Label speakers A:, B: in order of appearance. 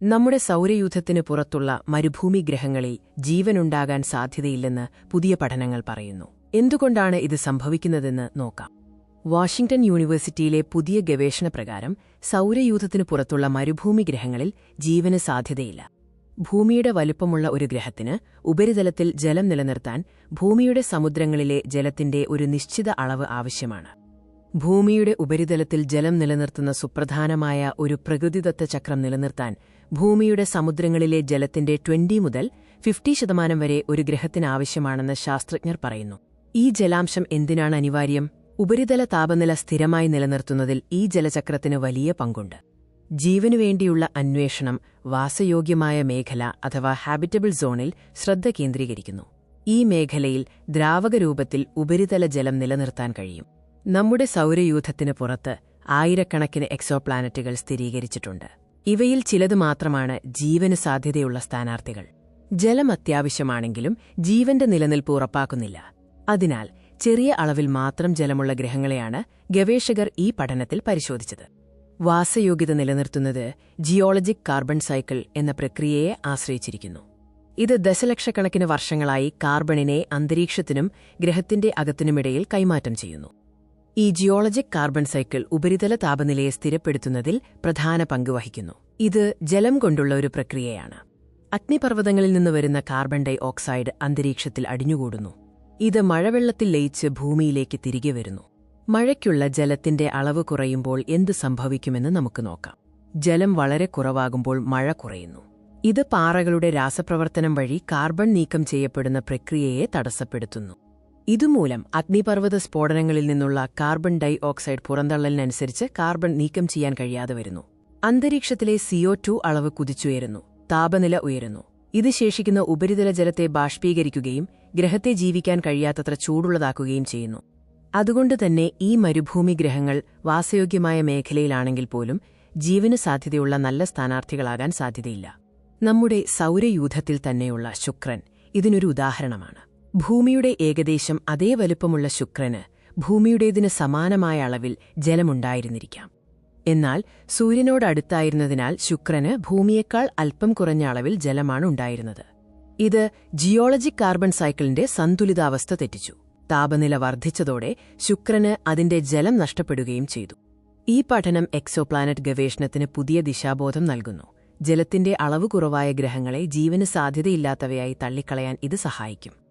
A: നമ്മുടെ സൗരയൂഥത്തിനു പുറത്തുള്ള മരുഭൂമി ഗ്രഹങ്ങളിൽ ജീവനുണ്ടാകാൻ സാധ്യതയില്ലെന്ന് പുതിയ പഠനങ്ങൾ പറയുന്നു. എന്തുകൊണ്ടാണ് ഇത് സംഭവിക്കുന്നതെന്ന് നോക്കാം. വാഷിംഗ്ടൺ യൂണിവേഴ്സിറ്റിയിലെ പുതിയ ഗവേഷണപ്രകാരം സൗരയൂഥത്തിനു പുറത്തുള്ള മരുഭൂമി ഗ്രഹങ്ങളിൽ ജീവന് സാധ്യതയില്ല. ഭൂമിയുടെ വലുപ്പമുള്ള ഒരു ഗ്രഹത്തിന് ഉപരിതലത്തിൽ ജലം നിലനിർത്താൻ ഭൂമിയുടെ സമുദ്രങ്ങളിലെ ജലത്തിന്റെ ഒരു നിശ്ചിത അളവ് ആവശ്യമാണ്. ഭൂമിയുടെ ഉപരിതലത്തിൽ ജലം നിലനിർത്തുന്ന സുപ്രധാനമായ ഒരു പ്രകൃതിദത്ത ചക്രം നിലനിർത്താൻ ഭൂമിയുടെ സമുദ്രങ്ങളിലെ ജലത്തിന്റെ 20 മുതൽ 50% വരെ ഒരു ഗ്രഹത്തിനാവശ്യമാണെന്ന് ശാസ്ത്രജ്ഞർ പറയുന്നു. ഈ ജലാംശം എന്തിനാണ് അനിവാര്യം? ഉപരിതല താപനില സ്ഥിരമായി നിലനിർത്തുന്നതിൽ ഈ ജലചക്രത്തിന് വലിയ പങ്കുണ്ട്. ജീവനുവേണ്ടിയുള്ള അന്വേഷണം വാസയോഗ്യമായ മേഖല അഥവാ ഹാബിറ്റബിൾ സോണിൽ ശ്രദ്ധ കേന്ദ്രീകരിക്കുന്നു. ഈ മേഖലയിൽ ദ്രാവകരൂപത്തിൽ ഉപരിതല ജലം നിലനിർത്താൻ കഴിയും. നമ്മുടെ സൗരയൂഥത്തിന് പുറത്ത് ആയിരക്കണക്കിന് എക്സോപ്ലാനറ്റുകൾ സ്ഥിരീകരിച്ചിട്ടുണ്ട്. ഇവയിൽ ചിലത് മാത്രമാണ് ജീവന് സാധ്യതയുള്ള സ്ഥാനാർത്ഥികൾ. ജലം അത്യാവശ്യമാണെങ്കിലും ജീവന്റെ നിലനിൽപ്പ് ഉറപ്പാക്കുന്നില്ല. അതിനാൽ ചെറിയ അളവിൽ മാത്രം ജലമുള്ള ഗ്രഹങ്ങളെയാണ് ഗവേഷകർ ഈ പഠനത്തിൽ പരിശോധിച്ചത്. വാസയോഗ്യത നിലനിർത്തുന്നത് ജിയോളജിക് കാർബൺ സൈക്കിൾ എന്ന പ്രക്രിയയെ ആശ്രയിച്ചിരിക്കുന്നു. ഇത് ദശലക്ഷക്കണക്കിന് വർഷങ്ങളായി കാർബണിനെ അന്തരീക്ഷത്തിനും ഗ്രഹത്തിന്റെ അകത്തിനുമിടയിൽ കൈമാറ്റം ചെയ്യുന്നു. ഈ ജിയോളജിക് കാർബൺ സൈക്കിൾ ഉപരിതല താപനിലയെ സ്ഥിരപ്പെടുത്തുന്നതിൽ പ്രധാന പങ്ക് വഹിക്കുന്നു. ഇത് ജലം കൊണ്ടുള്ള ഒരു പ്രക്രിയയാണ്. അഗ്നിപർവ്വതങ്ങളിൽ നിന്ന് വരുന്ന കാർബൺ ഡൈ ഓക്സൈഡ് അന്തരീക്ഷത്തിൽ അടിഞ്ഞുകൂടുന്നു. ഇത് മഴവെള്ളത്തിൽ ലയിച്ച് ഭൂമിയിലേക്ക് തിരികെ വരുന്നു. മഴയ്ക്കുള്ള ജലത്തിന്റെ അളവ് കുറയുമ്പോൾ എന്ത് സംഭവിക്കുമെന്ന് നമുക്ക് നോക്കാം. ജലം വളരെ കുറവാകുമ്പോൾ മഴ കുറയുന്നു. ഇത് പാറകളുടെ രാസപ്രവർത്തനം വഴി കാർബൺ നീക്കം ചെയ്യപ്പെടുന്ന പ്രക്രിയയെ തടസ്സപ്പെടുത്തുന്നു. ഇതുമൂലം അഗ്നിപർവ്വത സ്ഫോടനങ്ങളിൽ നിന്നുള്ള കാർബൺ ഡൈ ഓക്സൈഡ് പുറന്തള്ളലിനനുസരിച്ച് കാർബൺ നീക്കം ചെയ്യാൻ കഴിയാതെ വരുന്നു. അന്തരീക്ഷത്തിലെ CO2 അളവ് കുതിച്ചുയരുന്നു. താപനില ഉയരുന്നു. ഇത് ശേഷിക്കുന്ന ഉപരിതല ജലത്തെ ബാഷ്പീകരിക്കുകയും ഗ്രഹത്തെ ജീവിക്കാൻ കഴിയാത്തത്ര ചൂടുള്ളതാക്കുകയും ചെയ്യുന്നു. അതുകൊണ്ടുതന്നെ ഈ മരുഭൂമി ഗ്രഹങ്ങൾ വാസയോഗ്യമായ മേഖലയിലാണെങ്കിൽ പോലും ജീവന് സാധ്യതയുള്ള നല്ല സ്ഥാനാർത്ഥികളാകാൻ സാധ്യതയില്ല. നമ്മുടെ സൗരയൂഥത്തിൽ തന്നെയുള്ള ശുക്രൻ ഇതിനൊരു ഉദാഹരണമാണ്. ഭൂമിയുടെ ഏകദേശം അതേ വലുപ്പമുള്ള ശുക്രന് ഭൂമിയുടേതിന് സമാനമായ അളവിൽ ജലമുണ്ടായിരുന്നിരിക്കാം. എന്നാൽ സൂര്യനോടടുത്തായിരുന്നതിനാൽ ശുക്രന് ഭൂമിയേക്കാൾ അല്പം കുറഞ്ഞ അളവിൽ ജലമാണ് ഉണ്ടായിരുന്നത്. ഇത് ജിയോളജിക് കാർബൺ സൈക്കിളിന്റെ സന്തുലിതാവസ്ഥ തെറ്റിച്ചു. താപനില വർദ്ധിച്ചതോടെ ശുക്രന് അതിന്റെ ജലം നഷ്ടപ്പെടുകയും ചെയ്തു. ഈ പഠനം എക്സോപ്ലാനറ്റ് ഗവേഷണത്തിന് പുതിയ ദിശാബോധം നൽകുന്നു. ജലത്തിന്റെ അളവ് കുറവായ ഗ്രഹങ്ങളെ ജീവന് സാധ്യതയില്ലാത്തവയായി തള്ളിക്കളയാൻ ഇത് സഹായിക്കും.